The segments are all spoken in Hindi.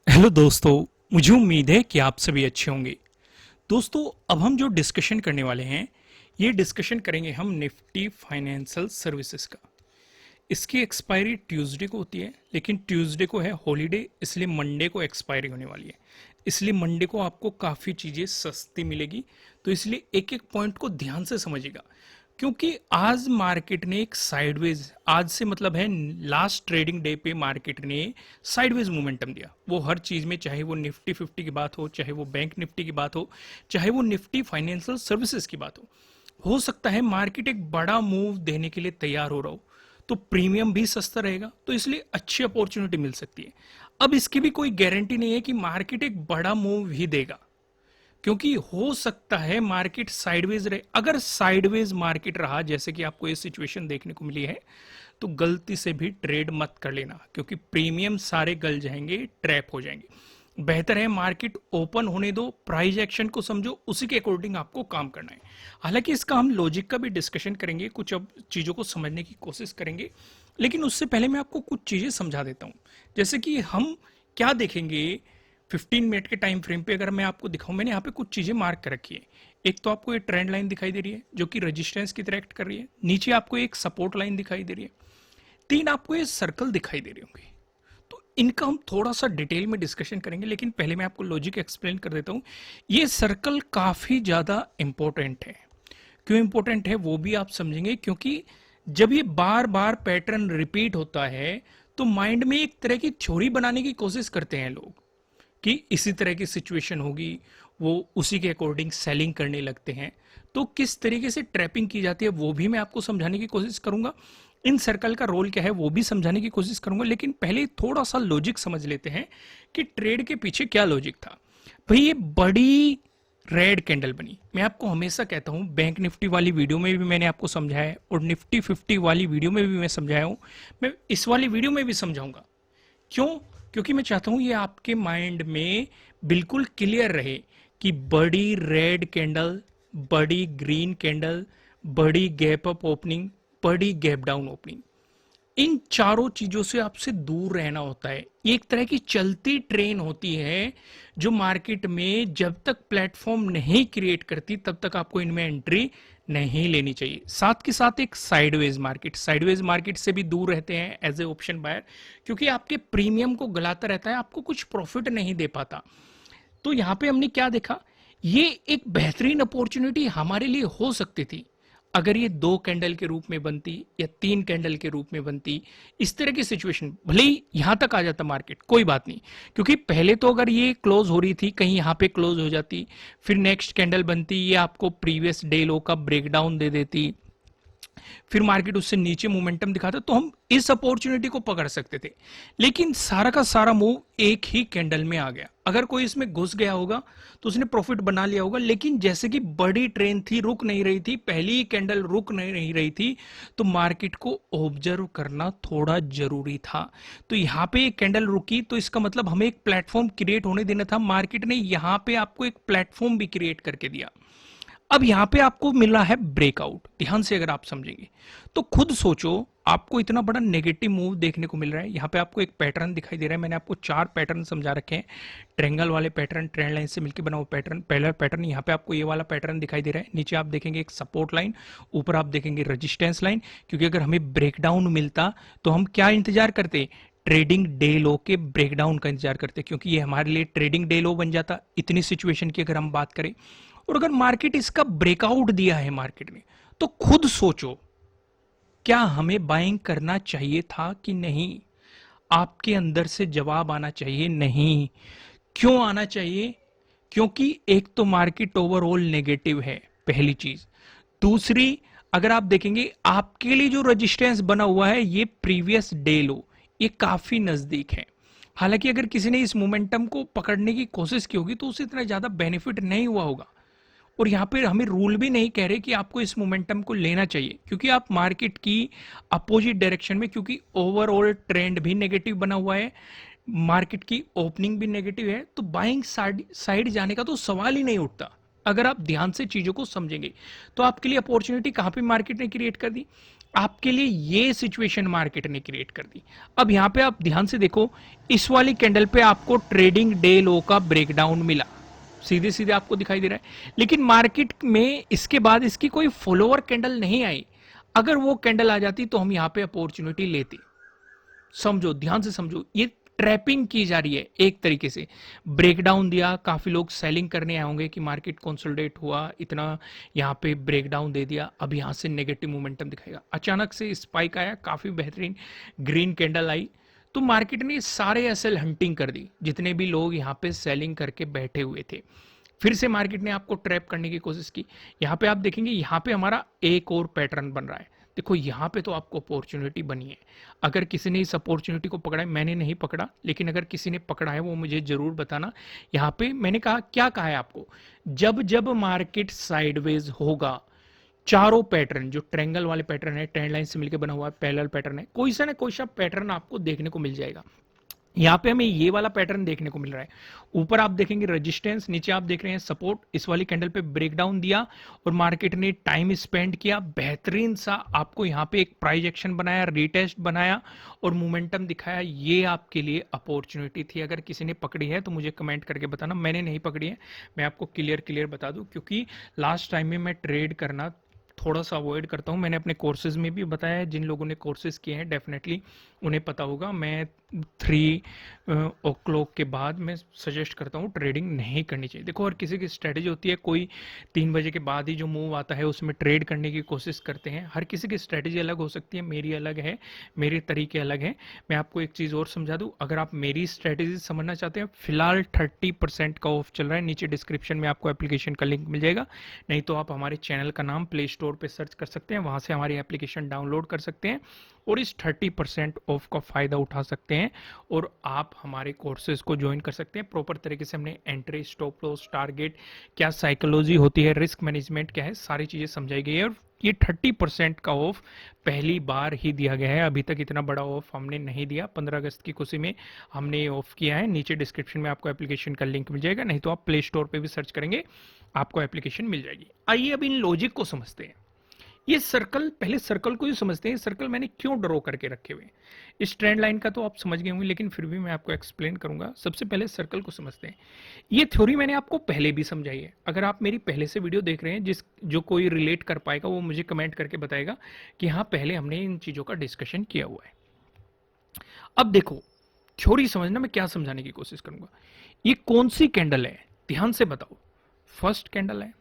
हेलो दोस्तों। मुझे उम्मीद है कि आप सभी अच्छे होंगे। दोस्तों, अब हम जो डिस्कशन करने वाले हैं, ये डिस्कशन करेंगे हम निफ्टी फाइनेंशियल सर्विसेज का। इसकी एक्सपायरी ट्यूसडे को होती है, लेकिन ट्यूसडे को है हॉलीडे, इसलिए मंडे को एक्सपायरी होने वाली है। इसलिए मंडे को आपको काफ़ी चीज़ें सस्ती मिलेगी। तो इसलिए एक एक पॉइंट को ध्यान से समझिएगा, क्योंकि आज मार्केट ने एक साइडवेज, आज से मतलब है लास्ट ट्रेडिंग डे पे मार्केट ने साइडवेज मोमेंटम दिया। वो हर चीज़ में, चाहे वो निफ्टी 50 की बात हो, चाहे वो बैंक निफ्टी की बात हो, चाहे वो निफ्टी फाइनेंशियल सर्विसेज की बात हो सकता है मार्केट एक बड़ा मूव देने के लिए तैयार हो रहा हो, तो प्रीमियम भी सस्ता रहेगा, तो इसलिए अच्छी अपॉर्चुनिटी मिल सकती है। अब इसकी भी कोई गारंटी नहीं है कि मार्केट एक बड़ा मूव ही देगा, क्योंकि हो सकता है मार्केट साइडवेज रहे। अगर साइडवेज मार्केट रहा, जैसे कि आपको ये सिचुएशन देखने को मिली है, तो गलती से भी ट्रेड मत कर लेना, क्योंकि प्रीमियम सारे गल जाएंगे, ट्रैप हो जाएंगे। बेहतर है मार्केट ओपन होने दो, प्राइस एक्शन को समझो, उसी के अकॉर्डिंग आपको काम करना है। हालांकि इसका हम लॉजिक का भी डिस्कशन करेंगे, कुछ अब चीज़ों को समझने की कोशिश करेंगे, लेकिन उससे पहले मैं आपको कुछ चीज़ें समझा देता हूं। जैसे कि हम क्या देखेंगे 15 मिनट के टाइम फ्रेम पे, अगर मैं आपको दिखाऊं, मैंने यहाँ पे कुछ चीज़ें मार्क कर रखी है। एक तो आपको ये ट्रेंड लाइन दिखाई दे रही है जो कि रेजिस्टेंस की तरह एक्ट कर रही है, नीचे आपको एक सपोर्ट लाइन दिखाई दे रही है, तीन आपको ये सर्कल दिखाई दे रहे होंगे। तो इनका हम थोड़ा सा डिटेल में डिस्कशन करेंगे, लेकिन पहले मैं आपको लॉजिक एक्सप्लेन कर देता हूँ। ये सर्कल काफ़ी ज़्यादा इंपॉर्टेंट है। क्यों इंपॉर्टेंट है वो भी आप समझेंगे, क्योंकि जब ये बार बार पैटर्न रिपीट होता है, तो माइंड में एक तरह की थ्योरी बनाने की कोशिश करते हैं लोग कि इसी तरह की सिचुएशन होगी, वो उसी के अकॉर्डिंग सेलिंग करने लगते हैं। तो किस तरीके से ट्रैपिंग की जाती है वो भी मैं आपको समझाने की कोशिश करूंगा, इन सर्कल का रोल क्या है वो भी समझाने की कोशिश करूंगा। लेकिन पहले थोड़ा सा लॉजिक समझ लेते हैं कि ट्रेड के पीछे क्या लॉजिक था। भाई, ये बड़ी रेड कैंडल बनी। मैं आपको हमेशा कहता हूं, बैंक निफ्टी वाली वीडियो में भी मैंने आपको समझाया है, और निफ्टी 50 वाली वीडियो में भी मैं समझाया हूं, मैं इस वाली वीडियो में भी समझाऊंगा। क्यों? क्योंकि मैं चाहता हूं ये आपके माइंड में बिल्कुल क्लियर रहे कि बड़ी रेड कैंडल, बड़ी ग्रीन कैंडल, बड़ी गैप अप ओपनिंग, बड़ी गैप डाउन ओपनिंग, इन चारों चीजों से आपसे दूर रहना होता है। एक तरह की चलती ट्रेन होती है जो मार्केट में जब तक प्लेटफॉर्म नहीं क्रिएट करती तब तक आपको इनमें एंट्री नहीं लेनी चाहिए। साथ के साथ एक साइडवेज मार्केट से भी दूर रहते हैं एज ए ऑप्शन बायर, क्योंकि आपके प्रीमियम को गलाता रहता है, आपको कुछ प्रॉफिट नहीं दे पाता। तो यहां पे हमने क्या देखा, ये एक बेहतरीन अपॉर्चुनिटी हमारे लिए हो सकती थी अगर ये 2 कैंडल के रूप में बनती या 3 कैंडल के रूप में बनती। इस तरह की सिचुएशन भले ही यहां तक आ जाता मार्केट, कोई बात नहीं, क्योंकि पहले तो अगर ये क्लोज हो रही थी, कहीं यहां पे क्लोज हो जाती, फिर नेक्स्ट कैंडल बनती, ये आपको प्रीवियस डे लो का ब्रेकडाउन दे देती, फिर मार्केट उससे नीचे मोमेंटम दिखाता, तो हम इस अपॉर्चुनिटी को पकड़ सकते थे। लेकिन सारा का सारा मूव एक ही कैंडल में आ गया। अगर कोई इसमें घुस गया होगा तो उसने प्रॉफिट बना लिया होगा, लेकिन जैसे कि बड़ी ट्रेन थी, रुक नहीं रही थी, पहली ही कैंडल रुक नहीं रही थी, तो मार्केट को ऑब्जर्व करना थोड़ा जरूरी था। तो यहां पे एक कैंडल रुकी, तो इसका मतलब हमें एक प्लेटफॉर्म क्रिएट होने देना था। मार्केट ने यहां पे आपको एक प्लेटफॉर्म भी क्रिएट करके दिया। अब यहां पे आपको मिल रहा है ब्रेकआउट। ध्यान से अगर आप समझेंगे तो खुद सोचो, आपको इतना बड़ा नेगेटिव मूव देखने को मिल रहा है। यहां पे आपको एक पैटर्न दिखाई दे रहा है, मैंने आपको 4 पैटर्न समझा रखे हैं। ट्रेंगल वाले पैटर्न, ट्रेंड लाइन से मिलकर बना हुआ पैटर्न, पहला पैटर्न। यहाँ पे आपको ये वाला पैटर्न दिखाई दे रहा है, नीचे आप देखेंगे एक सपोर्ट लाइन, ऊपर आप देखेंगे रजिस्टेंस लाइन। क्योंकि अगर हमें ब्रेकडाउन मिलता तो हम क्या इंतजार करते, ट्रेडिंग डे लो के ब्रेकडाउन का इंतजार करते, क्योंकि ये हमारे लिए ट्रेडिंग डे लो बन जाता इतनी सिचुएशन की अगर हम बात करें। और अगर मार्केट इसका ब्रेकआउट दिया है मार्केट ने, तो खुद सोचो क्या हमें बाइंग करना चाहिए था कि नहीं। आपके अंदर से जवाब आना चाहिए नहीं। क्यों आना चाहिए? क्योंकि एक तो मार्केट ओवरऑल नेगेटिव है, पहली चीज। दूसरी, अगर आप देखेंगे आपके लिए जो रेजिस्टेंस बना हुआ है, ये प्रीवियस डे लो, ये काफी नजदीक है। हालांकि अगर किसी ने इस मोमेंटम को पकड़ने की कोशिश की होगी तो उसे इतना ज्यादा बेनिफिट नहीं हुआ होगा। और यहाँ पे हमें रूल भी नहीं कह रहे कि आपको इस मोमेंटम को लेना चाहिए, क्योंकि आप मार्केट की अपोजिट डायरेक्शन में, क्योंकि ओवरऑल ट्रेंड भी नेगेटिव बना हुआ है, मार्केट की ओपनिंग भी नेगेटिव है, तो बाइंग साइड जाने का तो सवाल ही नहीं उठता। अगर आप ध्यान से चीजों को समझेंगे तो आपके लिए अपॉर्चुनिटी कहां पे मार्केट ने क्रिएट कर दी। आपके लिए ये सिचुएशन मार्केट ने क्रिएट कर दी। अब यहां पे आप ध्यान से देखो, इस वाली कैंडल पे आपको ट्रेडिंग डे लो का ब्रेकडाउन मिला, सीधे सीधे आपको दिखाई दे रहा है, लेकिन मार्केट में इसके बाद इसकी कोई फॉलोअर कैंडल नहीं आई। अगर वो कैंडल आ जाती तो हम यहां पे अपॉर्चुनिटी लेते। समझो, ध्यान से समझो, ये ट्रैपिंग की जा रही है एक तरीके से। ब्रेकडाउन दिया, काफी लोग सेलिंग करने आए होंगे कि मार्केट कंसोलिडेट हुआ, इतना यहाँ पे ब्रेकडाउन दे दिया, अब यहाँ से नेगेटिव मोमेंटम दिखाएगा। अचानक से स्पाइक आया, काफी बेहतरीन ग्रीन कैंडल आई, तो मार्केट ने सारे एसएल हंटिंग कर दी, जितने भी लोग यहाँ पे सेलिंग करके बैठे हुए थे। फिर से मार्केट ने आपको ट्रैप करने की कोशिश की। यहाँ पे आप देखेंगे, यहाँ पे हमारा एक और पैटर्न बन रहा है। देखो यहाँ पे तो आपको अपॉर्चुनिटी बनी है। अगर किसी ने इस अपॉर्चुनिटी को पकड़ा है, मैंने नहीं पकड़ा, लेकिन अगर किसी ने पकड़ा है वो मुझे जरूर बताना। यहाँ पे मैंने कहा, क्या कहा है आपको, जब जब मार्केट साइडवेज होगा, चारों पैटर्न जो ट्रायंगल वाले पैटर्न है, ट्रेंड लाइन से मिलकर बना हुआ है, पैरेलल पैटर्न है, कोई सा ना कोई सा पैटर्न आपको देखने को मिल जाएगा। यहाँ पे हमें ये वाला पैटर्न देखने को मिल रहा है। ऊपर आप देखेंगे रेजिस्टेंस, नीचे आप देख रहे हैं सपोर्ट। इस वाली कैंडल पे ब्रेकडाउन दिया और मार्केट ने टाइम स्पेंड किया, बेहतरीन सा आपको यहाँ पे एक प्राइस एक्शन बनाया, रीटेस्ट बनाया और मोमेंटम दिखाया। ये आपके लिए अपॉर्चुनिटी थी। अगर किसी ने पकड़ी है तो मुझे कमेंट करके बताना। मैंने नहीं पकड़ी है, मैं आपको क्लियर बता दूं, क्योंकि लास्ट टाइम में मैं ट्रेड करना थोड़ा सा अवॉइड करता हूं। मैंने अपने कोर्सेज में भी बताया है, जिन लोगों ने कोर्सेज किए हैं डेफिनेटली उन्हें पता होगा। मैं 3 o'clock के बाद मैं सजेस्ट करता हूँ ट्रेडिंग नहीं करनी चाहिए। देखो, हर किसी की स्ट्रेटेजी होती है, कोई 3 बजे के बाद ही जो मूव आता है उसमें ट्रेड करने की कोशिश करते हैं। हर किसी की स्ट्रेटेजी अलग हो सकती है, मेरी अलग है, मेरे तरीके अलग हैं। मैं आपको एक चीज़ और समझा दूँ, अगर आप मेरी स्ट्रेटेजी समझना चाहते हैं, फिलहाल 30% का ऑफ चल रहा है। नीचे डिस्क्रिप्शन में आपको एप्लीकेशन का लिंक मिल जाएगा, नहीं तो आप हमारे चैनल का नाम प्ले स्टोर पर सर्च कर सकते हैं, वहाँ से हमारी एप्लीकेशन डाउनलोड कर सकते हैं और इस 30% ऑफ का फायदा उठा सकते हैं और आप हमारे कोर्सेज को ज्वाइन कर सकते हैं। प्रॉपर तरीके से हमने एंट्री, स्टॉप लॉस, टारगेट, क्या साइकोलॉजी होती है, रिस्क मैनेजमेंट क्या है, सारी चीजें समझाई गई है। और ये 30% का ऑफ पहली बार ही दिया गया है, अभी तक इतना बड़ा ऑफ हमने नहीं दिया। 15 अगस्त की खुशी में हमने ये ऑफ किया है। नीचे डिस्क्रिप्शन में आपको एप्लीकेशन का लिंक मिल जाएगा, नहीं तो आप प्ले स्टोर पर भी सर्च करेंगे, आपको एप्लीकेशन मिल जाएगी। आइए अब इन लॉजिक को समझते हैं। ये सर्कल, पहले सर्कल को ही समझते हैं। सर्कल मैंने क्यों ड्रॉ करके रखे हुए हैं, इस ट्रेंड लाइन का तो आप समझ गए होंगे, लेकिन फिर भी मैं आपको एक्सप्लेन करूंगा। सबसे पहले सर्कल को समझते हैं। ये थ्योरी मैंने आपको पहले भी समझाई है। अगर आप मेरी पहले से वीडियो देख रहे हैं, जो कोई रिलेट कर पाएगा वो मुझे कमेंट करके बताएगा कि हाँ, पहले हमने इन चीजों का डिस्कशन किया हुआ है। अब देखो, थ्योरी समझना, मैं क्या समझाने की कोशिश करूंगा। ये कौन सी कैंडल है, ध्यान से बताओ। फर्स्ट कैंडल है,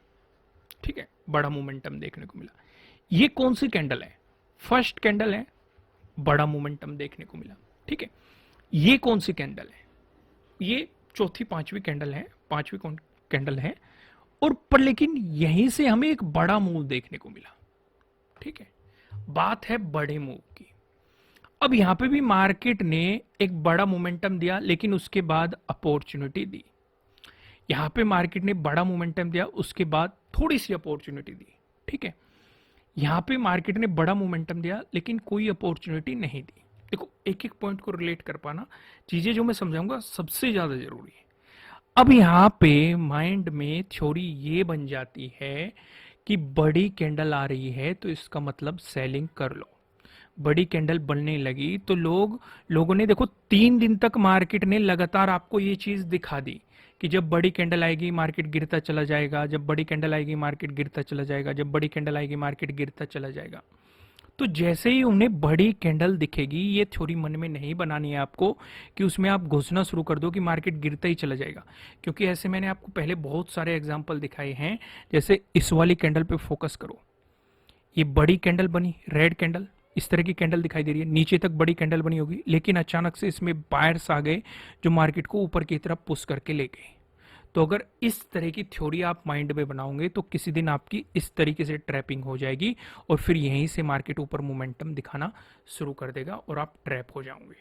ठीक है, बड़ा मोमेंटम देखने को मिला। ये कौन सी कैंडल है, फर्स्ट कैंडल है, बड़ा मोमेंटम देखने को मिला, ठीक है। ये कौन सी कैंडल है, ये चौथी पांचवी कैंडल है, पांचवी कैंडल है, और पर लेकिन यहीं से हमें एक बड़ा मूव देखने को मिला, ठीक है। बात है बड़े मूव की। अब यहां पे भी मार्केट ने एक बड़ा मोमेंटम दिया, लेकिन उसके बाद अपॉर्चुनिटी दी। यहां पे मार्केट ने बड़ा मोमेंटम दिया, उसके बाद थोड़ी सी अपॉर्चुनिटी दी, ठीक है। यहां पे मार्केट ने बड़ा मोमेंटम दिया, लेकिन कोई अपॉर्चुनिटी नहीं दी। देखो, एक एक पॉइंट को रिलेट कर पाना, चीजें जो मैं समझाऊंगा सबसे ज्यादा जरूरी है। अब यहां पे माइंड में थ्योरी ये बन जाती है कि बड़ी कैंडल आ रही है तो इसका मतलब सेलिंग कर लो। बड़ी कैंडल बनने लगी तो लोगों ने, देखो 3 दिन तक मार्केट ने लगातार आपको ये चीज दिखा दी कि जब बड़ी कैंडल आएगी मार्केट गिरता चला जाएगा, जब बड़ी कैंडल आएगी मार्केट गिरता चला जाएगा, जब बड़ी कैंडल आएगी मार्केट गिरता चला जाएगा। तो जैसे ही उन्हें बड़ी कैंडल दिखेगी, ये थ्योरी मन में नहीं बनानी है आपको कि उसमें आप घुसना शुरू कर दो कि मार्केट गिरता ही चला जाएगा, क्योंकि ऐसे मैंने आपको पहले बहुत सारे एग्जाम्पल दिखाए हैं। जैसे इस वाली कैंडल पे फोकस करो, ये बड़ी कैंडल बनी, रेड कैंडल, इस तरह की कैंडल दिखाई दे रही है, नीचे तक बड़ी कैंडल बनी होगी, लेकिन अचानक से इसमें बायर्स आ गए जो मार्केट को ऊपर की तरफ पुश करके ले गए। तो अगर इस तरह की थ्योरी आप माइंड में बनाओगे तो किसी दिन आपकी इस तरीके से ट्रैपिंग हो जाएगी और फिर यहीं से मार्केट ऊपर मोमेंटम दिखाना शुरू कर देगा और आप ट्रैप हो जाओगे।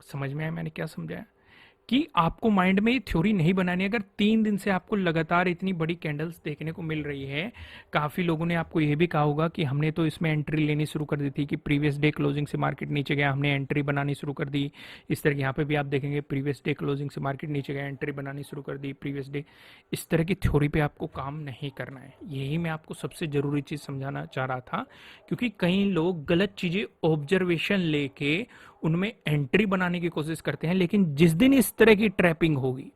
समझ में आया मैंने क्या समझाया? कि आपको माइंड में थ्योरी नहीं बनानी। अगर 3 दिन से आपको लगातार इतनी बड़ी कैंडल्स देखने को मिल रही है, काफ़ी लोगों ने आपको यह भी कहा होगा कि हमने तो इसमें एंट्री लेनी शुरू कर दी थी कि प्रीवियस डे क्लोजिंग से मार्केट नीचे गया, हमने एंट्री बनानी शुरू कर दी। इस तरह यहाँ पे भी आप देखेंगे प्रीवियस डे क्लोजिंग से मार्केट नीचे गया, एंट्री बनानी शुरू कर दी प्रीवियस डे। इस तरह की थ्योरी पे आपको काम नहीं करना है। यही मैं आपको सबसे ज़रूरी चीज़ समझाना चाह रहा था, क्योंकि कई लोग गलत चीज़ें ऑब्जर्वेशन लेके उनमें एंट्री बनाने की कोशिश करते हैं, लेकिन जिस दिन इस तरह की ट्रैपिंग होगी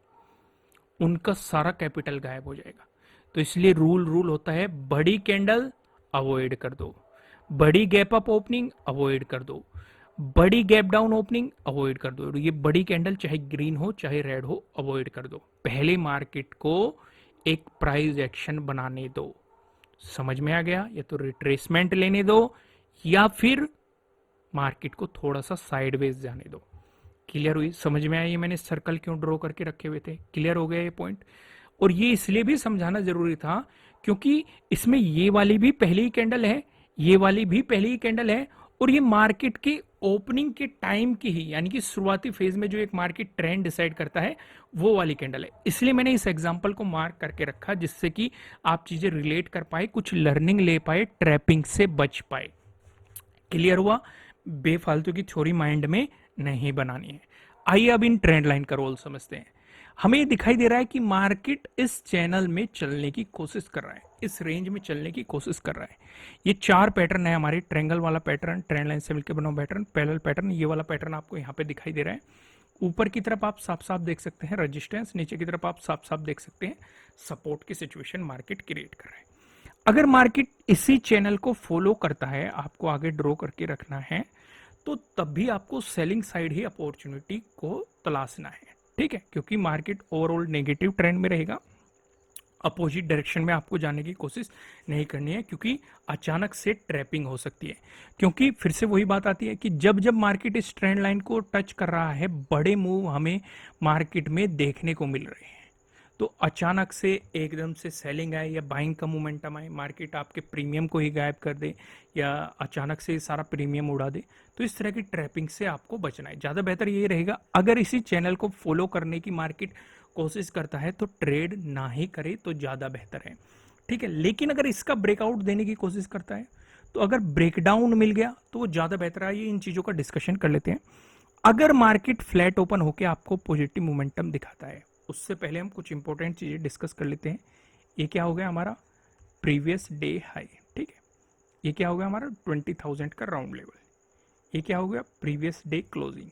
उनका सारा कैपिटल गायब हो जाएगा। तो इसलिए रूल होता है, बड़ी कैंडल अवॉइड कर दो, बड़ी गैप अप ओपनिंग अवॉइड कर दो, बड़ी गैप डाउन ओपनिंग अवॉइड कर दो। ये बड़ी कैंडल चाहे ग्रीन हो चाहे रेड हो अवॉइड कर दो। पहले मार्केट को एक प्राइस एक्शन बनाने दो। समझ में आ गया? या तो रिट्रेसमेंट लेने दो या फिर मार्केट को थोड़ा सा साइडवेज जाने दो। क्लियर हुई? समझ में आई? मैंने सर्कल क्यों ड्रॉ करके रखे हुए थे? क्लियर हो गया ये पॉइंट? और ये इसलिए भी समझाना जरूरी था क्योंकि इसमें ये वाली भी पहली ही कैंडल है, ये वाली भी पहली ही कैंडल है, और ये मार्केट के ओपनिंग के टाइम की ही, यानी कि शुरुआती फेज में जो एक मार्केट ट्रेंड डिसाइड करता है वो वाली कैंडल है। इसलिए मैंने इस एग्जांपल को मार्क करके रखा, जिससे कि आप चीजें रिलेट कर पाए, कुछ लर्निंग ले पाए, ट्रैपिंग से बच पाए। क्लियर हुआ? बेफालतू की थ्योरी माइंड में नहीं बनानी है। आइए अब इन ट्रेंड लाइन का रोल समझते हैं। हमें ये दिखाई दे रहा है कि मार्केट इस चैनल में चलने की कोशिश कर रहा है, इस रेंज में चलने की कोशिश कर रहा है। ये 4 पैटर्न है हमारे, ट्रेंगल वाला पैटर्न, ट्रेंड लाइन से मिलकर बना पैटर्न, पैरेलल पैटर्न, ये वाला पैटर्न आपको यहाँ पे दिखाई दे रहा है। ऊपर की तरफ आप साफ साफ देख सकते हैं रेजिस्टेंस, नीचे की तरफ आप साफ साफ देख सकते हैं सपोर्ट की सिचुएशन मार्केट क्रिएट कर रहा है। अगर मार्केट इसी चैनल को फॉलो करता है, आपको आगे ड्रॉ करके रखना है, तो तब भी आपको सेलिंग साइड ही अपॉर्चुनिटी को तलाशना है। ठीक है? क्योंकि मार्केट ओवरऑल नेगेटिव ट्रेंड में रहेगा, अपोजिट डायरेक्शन में आपको जाने की कोशिश नहीं करनी है, क्योंकि अचानक से ट्रैपिंग हो सकती है। क्योंकि फिर से वही बात आती है कि जब जब मार्केट इस ट्रेंड लाइन को टच कर रहा है, बड़े मूव हमें मार्केट में देखने को मिल रहे हैं। तो अचानक से एकदम से सेलिंग आए या बाइंग का मोमेंटम आए, मार्केट आपके प्रीमियम को ही गायब कर दे या अचानक से सारा प्रीमियम उड़ा दे, तो इस तरह की ट्रैपिंग से आपको बचना है। ज़्यादा बेहतर ये रहेगा, अगर इसी चैनल को फॉलो करने की मार्केट कोशिश करता है तो ट्रेड ना ही करे तो ज़्यादा बेहतर है। ठीक है? लेकिन अगर इसका ब्रेकआउट देने की कोशिश करता है, तो अगर ब्रेकडाउन मिल गया तो वो ज़्यादा बेहतर है। ये इन चीज़ों का डिस्कशन कर लेते हैं। अगर मार्केट फ्लैट ओपन होकर आपको पॉजिटिव मोमेंटम दिखाता है, उससे पहले हम कुछ इंपॉर्टेंट चीजें डिस्कस कर लेते हैं। ये क्या हो गया हमारा? Previous day high. ठीक है? ये क्या हो गया हमारा? 20,000 का राउंड लेवल। ये क्या हो गया? Previous day closing.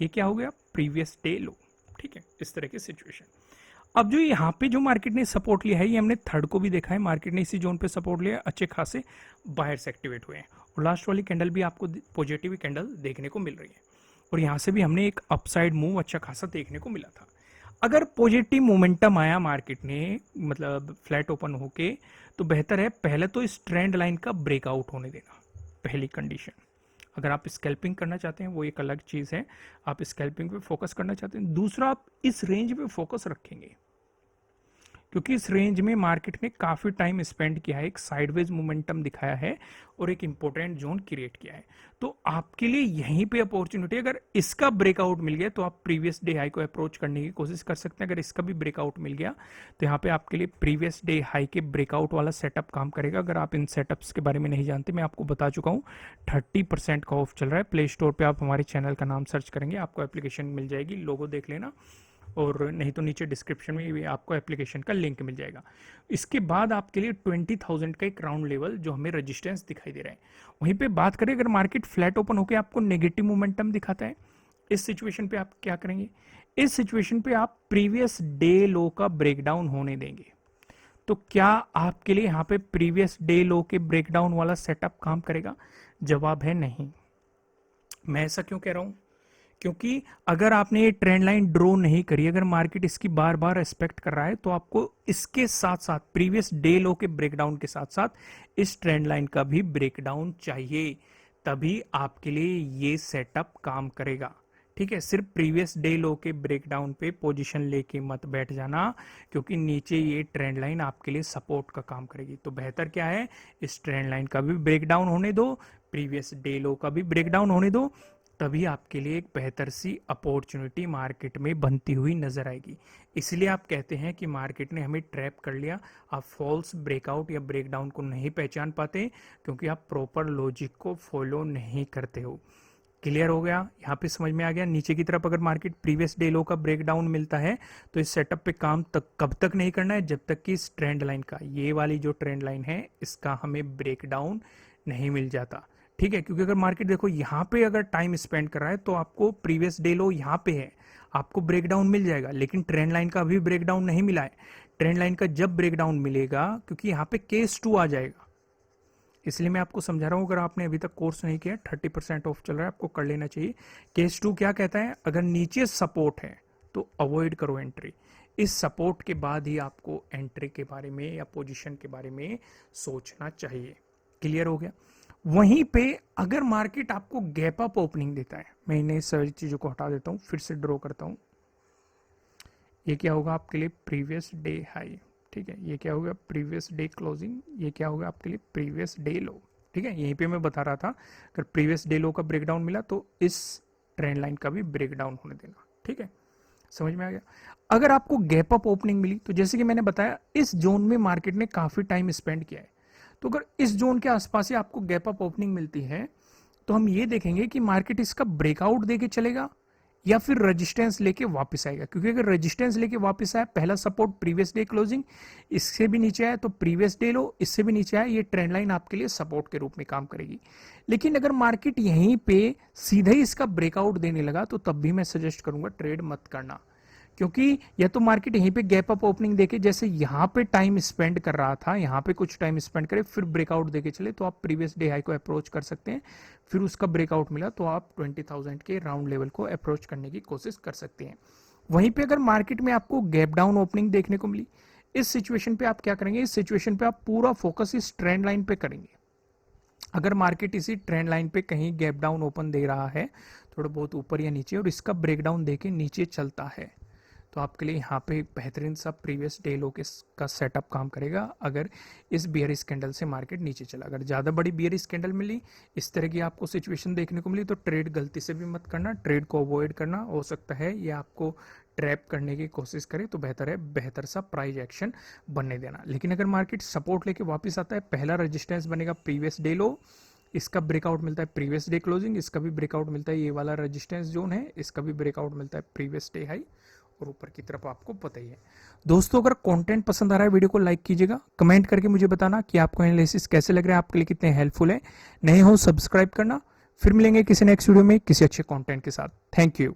ये क्या हो गया? प्रीवियस डे लो। ठीक है? इस तरह की सिचुएशन। अब जो यहाँ पे जो मार्केट ने सपोर्ट लिया है, ये हमने थर्ड को भी देखा है, मार्केट ने इसी जोन पे सपोर्ट लिया, अच्छे खासे बायर्स एक्टिवेट हुए हैं, और लास्ट वाली कैंडल भी आपको पॉजिटिव कैंडल देखने को मिल रही है, और यहाँ से भी हमने एक अपसाइड मूव अच्छा खासा देखने को मिला था। अगर पॉजिटिव मोमेंटम आया मार्केट ने, मतलब फ्लैट ओपन होके, तो बेहतर है पहले तो इस ट्रेंड लाइन का ब्रेकआउट होने देना, पहली कंडीशन। अगर आप स्कैल्पिंग करना चाहते हैं वो एक अलग चीज़ है, आप स्कैल्पिंग पे फोकस करना चाहते हैं। दूसरा, आप इस रेंज पे फोकस रखेंगे, क्योंकि इस रेंज में मार्केट ने काफी टाइम स्पेंड किया है, एक साइडवेज मोमेंटम दिखाया है और एक इंपॉर्टेंट जोन क्रिएट किया है। तो आपके लिए यहीं पे अपॉर्चुनिटी, अगर इसका ब्रेकआउट मिल गया तो आप प्रीवियस डे हाई को अप्रोच करने की कोशिश कर सकते हैं। अगर इसका भी ब्रेकआउट मिल गया तो यहाँ पे आपके लिए प्रीवियस डे हाई के ब्रेकआउट वाला सेटअप काम करेगा। अगर आप इन सेटअप्स के बारे में नहीं जानते, मैं आपको बता चुका हूँ, 30% का ऑफ चल रहा है। प्ले स्टोर पर आप हमारे चैनल का नाम सर्च करेंगे, आपको एप्लीकेशन मिल जाएगी, लोगो देख लेना, और नहीं तो नीचे डिस्क्रिप्शन में भी आपको एप्लीकेशन का लिंक मिल जाएगा। इसके बाद आपके लिए 20,000 का एक राउंड लेवल जो हमें रेजिस्टेंस दिखाई दे रहा है, वहीं पे बात करें, अगर मार्केट फ्लैट ओपन होकर आपको नेगेटिव मोमेंटम दिखाता है, इस सिचुएशन पे आप क्या करेंगे? इस सिचुएशन पे आप प्रीवियस डे लो का ब्रेकडाउन होने देंगे। तो क्या आपके लिए यहाँ पे प्रीवियस डे लो के ब्रेकडाउन वाला सेटअप काम करेगा? जवाब है नहीं। मैं ऐसा क्यों कह रहा हूं? क्योंकि अगर आपने ये ट्रेंड लाइन ड्रॉ नहीं करी, अगर मार्केट इसकी बार बार रेस्पेक्ट कर रहा है, तो आपको इसके साथ साथ प्रीवियस डे लो के ब्रेकडाउन के साथ साथ इस ट्रेंड लाइन का भी ब्रेकडाउन चाहिए, तभी आपके लिए ये सेटअप काम करेगा। ठीक है? सिर्फ प्रीवियस डे लो के ब्रेकडाउन पे पोजीशन लेके मत बैठ जाना, क्योंकि नीचे ये ट्रेंड लाइन आपके लिए सपोर्ट का काम करेगी। तो बेहतर क्या है, इस ट्रेंड लाइन का भी ब्रेकडाउन होने दो, प्रीवियस डे लो का भी ब्रेकडाउन होने दो, तभी आपके लिए एक बेहतर सी अपॉर्चुनिटी मार्केट में बनती हुई नजर आएगी। इसलिए आप कहते हैं कि मार्केट ने हमें ट्रैप कर लिया। आप फॉल्स ब्रेकआउट या ब्रेकडाउन को नहीं पहचान पाते क्योंकि आप प्रॉपर लॉजिक को फॉलो नहीं करते हो। क्लियर हो गया? यहाँ पे समझ में आ गया। नीचे की तरफ अगर मार्केट प्रीवियस डे लो का ब्रेकडाउन मिलता है तो इस सेटअप पे काम तक कब तक नहीं करना है, जब तक कि इस ट्रेंड लाइन का, ये वाली जो ट्रेंड लाइन है, इसका हमें ब्रेकडाउन नहीं मिल जाता। ठीक है, क्योंकि अगर मार्केट देखो यहाँ पे अगर टाइम स्पेंड कर रहा है तो आपको प्रीवियस डे लो यहाँ पे है, आपको ब्रेकडाउन मिल जाएगा, लेकिन ट्रेंड लाइन का अभी ब्रेकडाउन नहीं मिला है। ट्रेंड लाइन का जब ब्रेकडाउन मिलेगा, क्योंकि यहाँ पे केस 2 आ जाएगा, इसलिए मैं आपको समझा रहा हूं। अगर आपने अभी तक कोर्स नहीं किया, 30% ऑफ चल रहा है, आपको कर लेना चाहिए। केस 2 क्या कहता है? अगर नीचे सपोर्ट है तो अवॉइड करो एंट्री। इस सपोर्ट के बाद ही आपको एंट्री के बारे में या पोजीशन के बारे में सोचना चाहिए। क्लियर हो गया? वहीं पे अगर मार्केट आपको गैप अप ओपनिंग देता है, मैं इन्हें सारी चीजों को हटा देता हूं, फिर से ड्रॉ करता हूं। ये क्या होगा आपके लिए? Previous day high. ठीक है, ये क्या होगा? Previous day closing. ये क्या होगा आपके लिए? प्रीवियस डे लो। ठीक है, यहीं पे मैं बता रहा था, अगर प्रीवियस डे लो का ब्रेकडाउन मिला तो इस ट्रेंड लाइन का भी ब्रेकडाउन होने देना। ठीक है, समझ में आ गया? अगर आपको गैप अप ओपनिंग मिली तो जैसे कि मैंने बताया, इस जोन में मार्केट ने काफी टाइम स्पेंड किया है, तो अगर इस जोन के आसपास ही आपको गैप अप ओपनिंग मिलती है तो हम ये देखेंगे कि मार्केट इसका ब्रेकआउट देके चलेगा या फिर रेजिस्टेंस लेके वापस आएगा। क्योंकि अगर रेजिस्टेंस लेके वापस आया, पहला सपोर्ट प्रीवियस डे क्लोजिंग, इससे भी नीचे आया तो प्रीवियस डे लो, इससे भी नीचे आया, ये ट्रेंड लाइन आपके लिए सपोर्ट के रूप में काम करेगी। लेकिन अगर मार्केट यहीं पे सीधे ही इसका ब्रेकआउट देने लगा तो तब भी मैं सजेस्ट करूंगा ट्रेड मत करना, क्योंकि या तो मार्केट यहीं पे गैप अप ओपनिंग देके, जैसे यहां पे टाइम स्पेंड कर रहा था, यहां पे कुछ टाइम स्पेंड करे, फिर ब्रेकआउट देके चले, तो आप प्रीवियस डे हाई को अप्रोच कर सकते हैं। फिर उसका ब्रेकआउट मिला तो आप 20,000 के राउंड लेवल को अप्रोच करने की कोशिश कर सकते हैं। वहीं पे अगर मार्केट में आपको गैप डाउन ओपनिंग देखने को मिली, इस सिचुएशन पे आप क्या करेंगे? इस सिचुएशन पे आप पूरा फोकस इस ट्रेंड लाइन पे करेंगे। अगर मार्केट इसी ट्रेंड लाइन पे कहीं गैप डाउन ओपन दे रहा है, थोड़ा बहुत ऊपर या नीचे, और इसका ब्रेकडाउन देके नीचे चलता है, तो आपके लिए यहाँ पे बेहतरीन सा प्रीवियस डे लो का सेटअप काम करेगा। अगर इस बियरिश कैंडल से मार्केट नीचे चला, अगर ज़्यादा बड़ी बियरिश कैंडल मिली, इस तरह की आपको सिचुएशन देखने को मिली, तो ट्रेड गलती से भी मत करना, ट्रेड को अवॉइड करना। हो सकता है ये आपको ट्रैप करने की कोशिश करे, तो बेहतर है बेहतर सा प्राइस एक्शन बनने देना। लेकिन अगर मार्केट सपोर्ट लेके वापस आता है, पहला रजिस्टेंस बनेगा प्रीवियस डे लो, इसका ब्रेकआउट मिलता है प्रीवियस डे क्लोजिंग, इसका भी ब्रेकआउट मिलता है, ये वाला रजिस्टेंस जोन है, इसका भी ब्रेकआउट मिलता है प्रीवियस डे हाई, और ऊपर की तरफ आपको पता ही है। दोस्तों, अगर कंटेंट पसंद आ रहा है, वीडियो को लाइक कीजिएगा, कमेंट करके मुझे बताना कि आपको एनालिसिस कैसे लग रहा है, आपके लिए कितने हेल्पफुल है। नए हो सब्सक्राइब करना। फिर मिलेंगे किसी नेक्स्ट वीडियो में किसी अच्छे कंटेंट के साथ। Thank you.